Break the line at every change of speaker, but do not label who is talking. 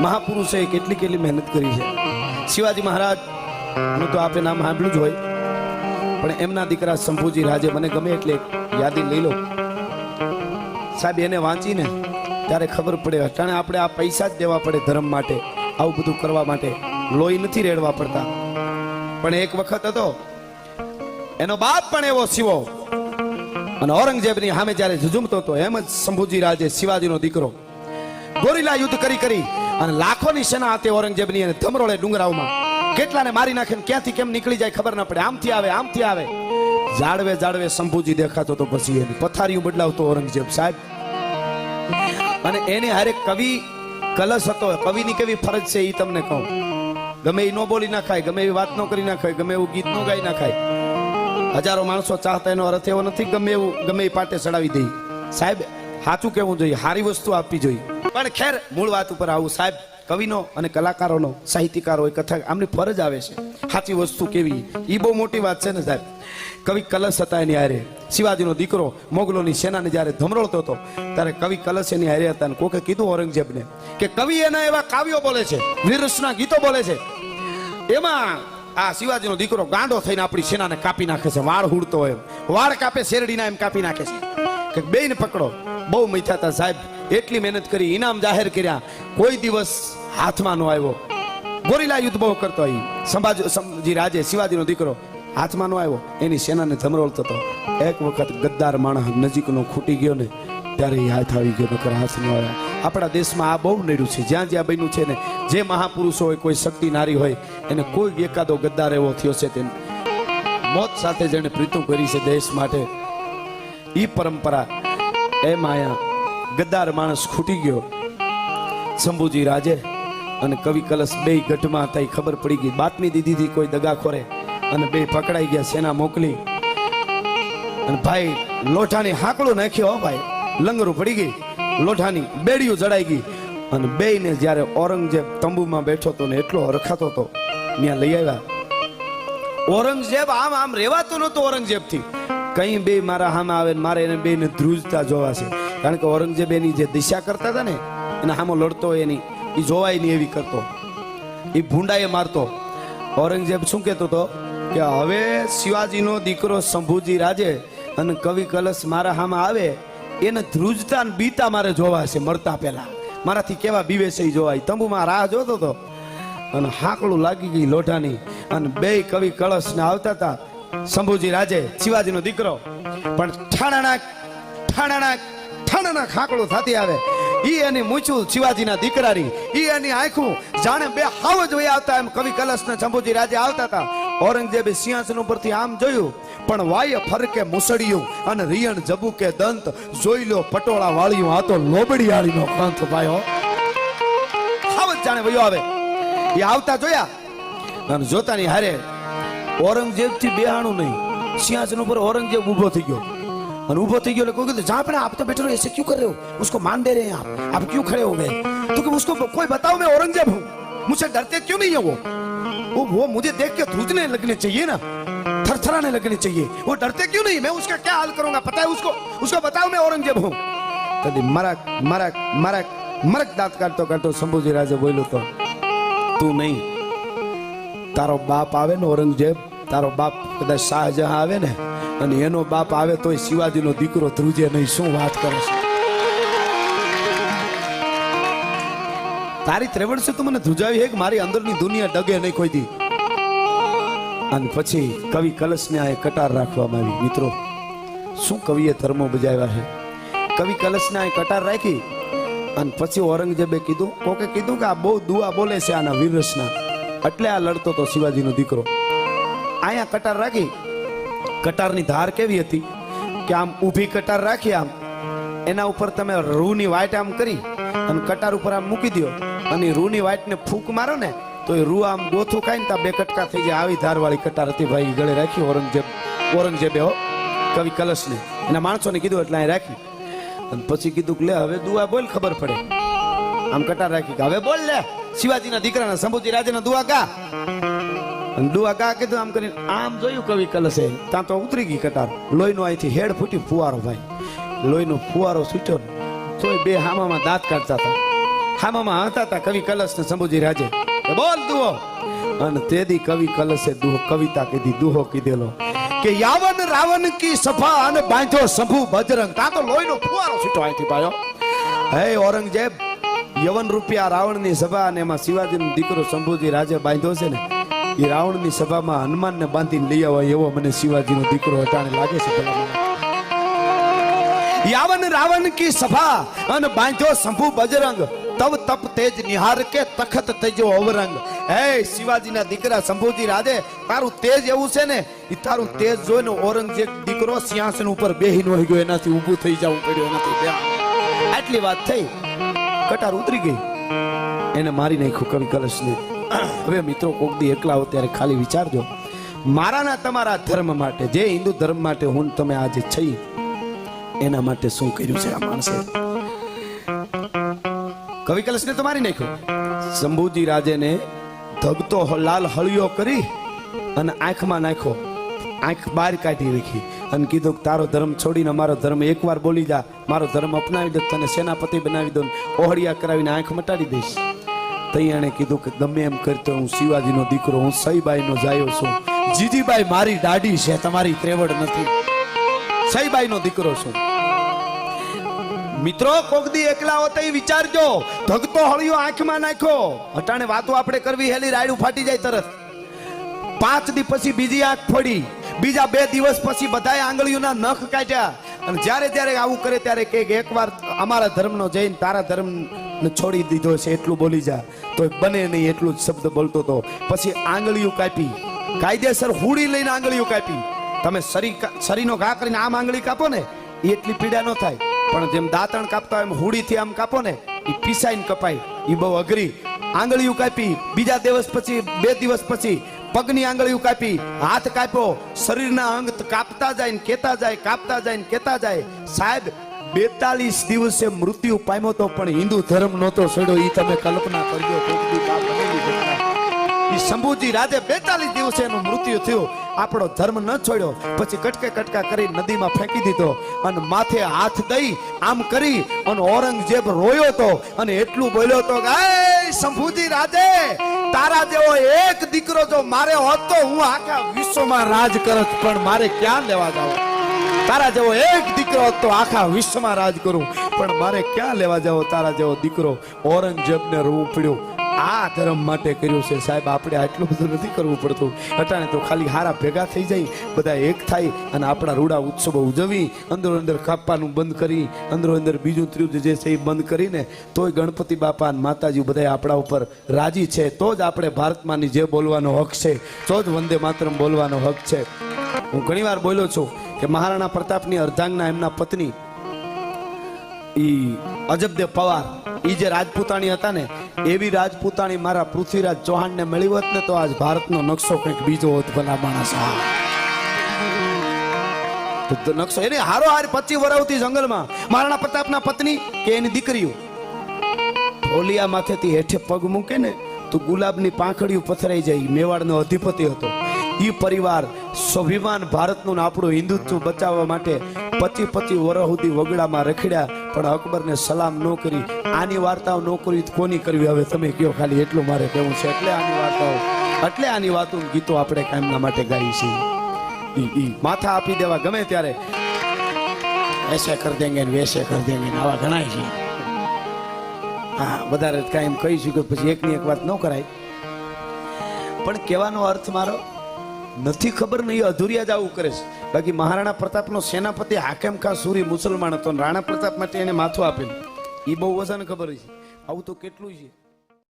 મહાપુરુષે કેટલી કેટલી મહેનત કરી છે. શિવાજી મહારાજ નું તો આપે નામ સાંભળ્યું જ હોય, પણ એમના દીકરા શંભુજી રાજે મને ગમે એટલે યાદી લઈ લો સાહેબ. એને વાંચીને ત્યારે ખબર પડે અટાણે આપણે આ પૈસા જ દેવા પડે ધર્મ માટે, આવું બધું કરવા માટે લોહી નથી રેડવા પડતા. પણ એક વખત હતો એનો બાપ પણ એવો શિવો, અને ઔરંગઝેબની સામે જ્યારે ઝઝુમતો હતો એમ જ શંભુજી રાજે શિવાજીનો દીકરો ગોરીલા યુદ્ધ કરી અને લાખોની સેના હતી ઔરંગઝેબની, અને ધમરોળે ડુંગરાવમાં કેટલાને મારી નાખે, ક્યાંથી કેમ નીકળી જાય ખબર ના પડે, આમથી આવે. જાડવે શંભુજી દેખાતો તો પછી એની પથારીઓ બદલાવતો ઔરંગઝેબ સાહેબ. અને એને હારે કવિ કલશ હતો. કવિની કેવી ફરજ છે એ તમને કહું. ગમે એ ન બોલી ના ખાય, ગમે એવી વાત ન કરી ના ખાય, ગમે એવું ગીત ન ગાઈ ના ખાય. હજારો માણસો ચાહતા એનો અર્થ એવો નથી ગમે એ પાટે ચડાવી દે સાહેબ. સાચું કેવું જોઈએ, સારી વસ્તુ આપવી જોઈએ. પણ ખેર મૂળ વાત ઉપર આવું સાહેબ. કવિનો અને કલાકારોનો, સાહિત્યકારો કથા આમની ફરજ આવે છે સાચી વસ્તુ કેવી, એ બહુ મોટી વાત છે ને સાહેબ. કવિ કલશ હતા એની હારે. શિવાજીનો દીકરો મોગલોની સેનાને જ્યારે ધમરોળતો હતો ત્યારે કવિ કલશ એની હારે હતા. અને કોકે કીધું ઔરંગઝેબને કે કવિ એના એવા કાવ્યો બોલે છે, વીરરસના ગીતો બોલે છે, એમાં આ શિવાજીનો દીકરો ગાંડો થઈને આપણી સેનાને કાપી નાખે છે. વાળ હુડતો હોય, વાળ કાપે શેરડીના એમ કાપી નાખે છે. કે બેયને પકડો. બહુ મથ્યા હતા સાહેબ. એટલી મહેનત કરી, ઇનામ જાહેર કર્યા, કોઈ દિવસ હાથમાં નો આવ્યો. ગોરીલા યુદ્ધ બહુ કરતો હોય સંભાજી રાજે, શિવાજીનો દીકરો હાથમાં નો આવ્યો. એની સેનાને ધમરોળતો હતો. એક વખત ગદ્દાર માણસ નજીકનો ખૂટી ગયો ને ત્યારે એ હાથ આવી ગયો, નકર હાથ ન આવ્યા. આપણા દેશમાં આ બહુ નડ્યું છે. જ્યાં જ્યાં બન્યું છે ને, જે મહાપુરુષો હોય, કોઈ શક્તિ નારી હોય, એને કોઈ એકાદો ગદ્દાર એવો થયો છે તેમ મોત સાથે જેને પ્રીતું કરી છે દેશ માટે. ઈ પરંપરા એમ આયા ગદ્દાર માણસ ખૂટી ગયો. શંભુજી રાજે અને કવિ કલશ બે ગઢમાં હતા. ખબર પડી ગઈ, બાતમી દીધી હતી કોઈ દગાખોરે, અને બે પકડાઈ ગયા. સેના મોકલી અને ભાઈ લોઠાની હાકડું નાખ્યો. ભાઈ લંગરું પડી ગઈ, લોઠાની બેડીઓ જડાઈ ગઈ. અને બેયને જ્યારે ઔરંગઝેબ તંબુમાં બેઠો હતો ને એટલો રખાતો હતો, ત્યાં લઈ આવ્યા. ઔરંગઝેબ આમ રેવાતો નતો ઔરંગઝેબ થી. કઈ બે મારા સામે આવે, મારે એને બે ને ધ્રુજતા જોવા છે. કારણ કે ઔરંગઝેબ એની જે દિશા કરતા હતા ને, એના સામે લડતો એની એ જોવાય નહીં એવી કરતો, એ ભૂંડાએ મારતો. ઔરંગઝેબ શું કહેતો હતો કે હવે શિવાજીનો દીકરો શંભુજી રાજે અને કવિ કલશ મારા સામે આવે, એને ધ્રુજતા ને બીતા મારે જોવા છે. મરતા પહેલા મારાથી કેવા બીવે છે એ જોવાય. તંબુમાં રાહ જોતો હતો અને હાકડું લાગી ગઈ લોઢાની. અને બે કવિ કલશ ને આવતા હતા. શંભુજી રાજે શિવાજીનો દીકરો પણ ઠાણાના ખાકડું થતી આવે. ઈ એની મૂછું શિવાજીના દીકરાની, ઈ એની આંખું જાણે બે હાવ જ વહી આવતા. એમ કવિ કલશ ને શંભુજી રાજે આવતા હતા. ઔરંગઝેબે સિંહાસન ઉપરથી આમ જોયું, પણ વાય ફરકે મુસડિયું અને રિયણ જબુકે દંત જોઈ લો પટોળા વાળ્યું. આ તો લોબડિયાળીનો કંથ ભાઈઓ, હાવ જ જાણે વયો આવે. એ આવતા જોયા અને જોતાની હારે ઔરંગઝેબ થી બેહાણું નહીં. સિંહાસન ઉપર ઔરંગઝેબ ઉભો થઈ ગયો. અને उभो થઈ ગયો એટલે કોઈ કીધું जहाँ पे आप तो बैठे हो ऐसे क्यों कर रहे हो, उसको मान दे रहे हैं आप क्यों खड़े हो गए? तो कि उसको कोई बताओ मैं औरंगजेब हूँ, मुझसे डरते क्यों नहीं है वो मुझे देख के ध्रुजने लगने चाहिए ना, थरथराने लगने चाहिए. वो डरते क्यों नहीं? मैं उसका क्या हाल करूंगा पता है उसको बताओ मैं औरंगजेब हूँ. कभी मरक दांत काटतो शंभुजी राजे बोलो तो तू नहीं, तारो बाप आवे ने औरंगजेब, तारो बाप कदाच शाहजहां आवे ने અને એનો બાપ આવે તોય શિવાજીનો દીકરો ધ્રુજે નહીં. શું વાત કરે છે તારી ત્રેવડ છે, તું મને ધ્રુજાવી હે કે મારી અંદરની દુનિયા ડગે નહીં કોઈ દી. અને પછી કવિ કલશને આ કટાર રાખવામાં આવી. મિત્રો શું કવિએ ધર્મો બજાવ્યા છે. કવિ કલશને આ કટાર રાખી અને પછી ઔરંગઝેબે કીધું, કોકે કીધું કે આ બહુ દુઆ બોલે છે આના વીરરસના, એટલે આ લડતો તો શિવાજીનો દીકરો. અહીંયા કટાર રાખી. કટારની ધાર કેવી હતી કે આમ ઊભી કટાર રાખી, આમ એના ઉપર તમે રૂની વાટ આમ કરી અને કટાર ઉપર આમ મૂકી દો અને રૂની વાટને ફૂંક મારો ને તો એ રૂ આમ ગોથું ખાય ને ત્યાં બે કટકા થઈ જાય. આવી ધારવાળી કટાર હતી ભાઈ, ગળે રાખી ઔરંગઝેબે કવિ કલશને એના માણસોને કીધું એટલે અહીં રાખી. અને પછી કીધું કે લે હવે દુઆ બોલ, ખબર પડે. આમ કટાર રાખી કે હવે બોલ લે શિવાજીના દીકરાના શંભુજી રાજાના દુઆ ગા. દુઆ ગા કીધું. આમ કરીને આમ જોયું કવિ કલશે, ત્યાં તો ઉતરી ગઈ કટાર. લોહીનો અહીંથી હેડ ફૂટી ફુવારો ભાઈ, લોહીનો ફુવારો છૂટ્યો તોય બે હામામાં દાંત કાઢતા હતા. હામામાં હતા તા કવિ કલશ ને શંભુજી રાજે બોલ દુહો, અને તેદી કવિ કલશે દુહો કવિતા કીધી દુહો કીધેલો કે યાવન રાવણ કી સભા અને બાંધ્યો શંભુ બજરંગ. તા તો લોહીનો ફુવારો છૂટો અહીંથી પાયો. હે ઔરંગઝેબ, યવન રૂપિયા રાવણની સભા અને એમાં શિવાજીનો દીકરો શંભુજી રાજે બાંધ્યો છે ને, એ રાવણની સભામાં હનુમાનને બાંધીને લઈ આવવા એવો મને શિવાજીનો દીકરો હટાણે લાગે છે. યાવન રાવણ કી સભા અને બાંધ્યો શંભુ બજરંગ, તવ તપ તેજ નિહાર કે તખત તેજો અવરંગ. હે શિવાજીના દીકરા શંભુજી રાજે, તારું તેજ એવું છે ને, એ તારું તેજ જોઈને ઔરંગઝેબ દીકરો સિંહાસન ઉપર બેહી ન ગયો, એનાથી ઊભું થઈ જવું પડ્યું, એનાથી આટલી વાત થઈ. કટાર ઉતરી ગઈ, એને મારી નાખ્યું કવિ કલશને. હવે મિત્રો કોક દી એકલા હો ત્યારે ખાલી વિચારજો, મારાના તમારા ધર્મ માટે, જે હિન્દુ ધર્મ માટે હું તમે આજે છીએ, એના માટે શું કર્યું છે આ માણસે. કવિ કલશને તો મારી નાખ્યો. શંભુજી રાજેને ધગતો લાલ હળિયો કરી અને આંખમાં નાખ્યો, આંખ બહાર કાઢી રાખી અને કીધું તારો ધર્મ છોડીને અમારો ધર્મ એકવાર બોલી જા, મારો ધર્મ અપનાવી દો, તને સેનાપતિ બનાવી દો, ઓહળિયા કરાવીને આંખ મટાડી દઈશ. તઈ એણે કીધું કે ગમે એમ કરતો હું શિવાજીનો દીકરો, હું સઈબાઈનો જાયો છું. જીજીબાઈ મારી દાડી છે, તમારી ત્રેવડ નથી. સઈબાઈનો દીકરો છું. મિત્રો કોક દી એકલા હોત એ વિચારજો, ધગતો હળિયો આંખમાં નાખ્યો. અટાણે વાતો આપણે કરવી હેલી રાયડું ફાટી જાય તરત. 5 દી પછી બીજી આંખ ફોડી, બીજા 2 દિવસ પછી બધાએ આંગળીઓના નખ કાઢ્યા. અને જ્યારે જ્યારે આવું કરે ત્યારે કે એકવાર અમારા ધર્મનો જઈને તારા ધર્મ છોડી દીધો છે એટલું બોલી જા, તો બને નહીં એટલું જ શબ્દ બોલતો હતો. પછી આંગળીઓ કાપી, કાયદેસર હુડી લઈને આંગળીઓ કાપી. તમે શરીરનો ઘા કરીને આમ આંગળી કાપો ને એટલી પીડા ન થાય, પણ જેમ દાંતણ કાપતા હોય એમ હુડીથી આમ કાપો ને એ પીસાઈને કપાય, એ બહુ અઘરી. આંગળીઓ કાપી, બીજા દિવસ પછી 2 દિવસ પછી પગની આંગળીઓ કાપી, હાથ કાપ્યો. શરીરના અંગ કાપતા જાય ને કેતા જાય, કાપતા જાય ને કેતા જાય. સાહેબ 42 દિવસે મૃત્યુ પામ્યો તો પણ હિન્દુ ધર્મ નહોતો છોડ્યો. એ તમે કલ્પના કરજો. શંભુજી રાજે 42 દિવસે એનું મૃત્યુ થયું, આપણો ધર્મ ન છોડ્યો. પછી કટકે કટકા કરી નદીમાં ફેંકી દીધો અને માથે હાથ દઈ આમ કરી અને ઔરંગઝેબ રોયો તો અને એટલું બોલ્યો તો કે શંભુજી રાજે, તારા જેવો એક દીકરો જો મારે હોત તો હું આખા વિશ્વમાં રાજ કરત, પણ મારે ક્યાં લેવા જાવ. તારા જેવો એક દીકરો તો આખા વિશ્વમાં રાજ કરું, પણ મારે ક્યાં લેવા જાવ. તારા જેવો દીકરો. ઔરંગઝેબને રોવું પડ્યું. આ ધર્મ માટે કર્યું છે સાહેબ. આપણે આટલું બધું નથી કરવું પડતું. અટાણે તો ખાલી હારા ભેગા થઈ જાય, બધા એક થાય અને આપણા રૂડા ઉત્સવો ઉજવી, અંદરો અંદર કાપવાનું બંધ કરી, અંદરો અંદર બીજું ત્રીજું જે છે એ બંધ કરીને, તોય ગણપતિ બાપા અને માતાજી બધા આપણા ઉપર રાજી છે. તો જ આપણે ભારતમાંની જે બોલવાનો હક છે, તો જ વંદે માતરમ બોલવાનો હક છે. હું ઘણી વાર બોલ્યો છું કે મહારાણા પ્રતાપની અર્ધાંગના એમના પત્ની ઈ અજબદેવ પવાર, ઈ જે રાજપૂતાણી હતા ને, એવી રાજપૂતાણી મારા પૃથ્વીરાજ ચૌહાણને મળી હોત ને તો આજ ભારતનો નકશો કંઈક બીજો હોત. ભલા માણસ તો નકશો એને હારો હાર 25 વર્ષથી જંગલમાં મહારાણા પ્રતાપના પત્ની કે એની દીકરીઓ ઓલિયા માથેથી હેઠે પગ મૂકે ને તો ગુલાબની પાંખડીઓ પથરાઈ જાય. મેવાડનો અધિપતિ હતો. ઈ પરિવાર સ્વાભિમાન ભારતનું આપણું હિન્દુત્વ બચાવવા માટે 25 વર્ષ સુધી વગડામાં રખડ્યા, પણ અકબરને સલામ ન કરી. આની વાર્તાઓ ન કરી કોની કરવી હવે તમે કયો, ખાલી એટલું મારે કહેવું છે. એટલે આની વાર્તાઓ, એટલે આની વાતો ગીતો આપણે કાયમના માટે ગાઈ છીએ. ઈ માથા આપી દેવા ગમે ત્યારે એસે કર દેંગે ને વેસે કર દેંગે, આવા ઘણા છે. હા, વધારે કાયમ કહી છું કે પછી એકની એક વાત ન કરાય, પણ કહેવાનો અર્થ મારો નથી ખબર નહીં, અધૂરિયા જ આવું કરે છે. બાકી મહારાણા પ્રતાપનો સેનાપતિ હાકેમ ખાન સુરી મુસલમાન હતો, રાણા પ્રતાપ માટે એને માથું આપેલું. એ બહુ વસાને ખબર છે. આવું તો કેટલું છે.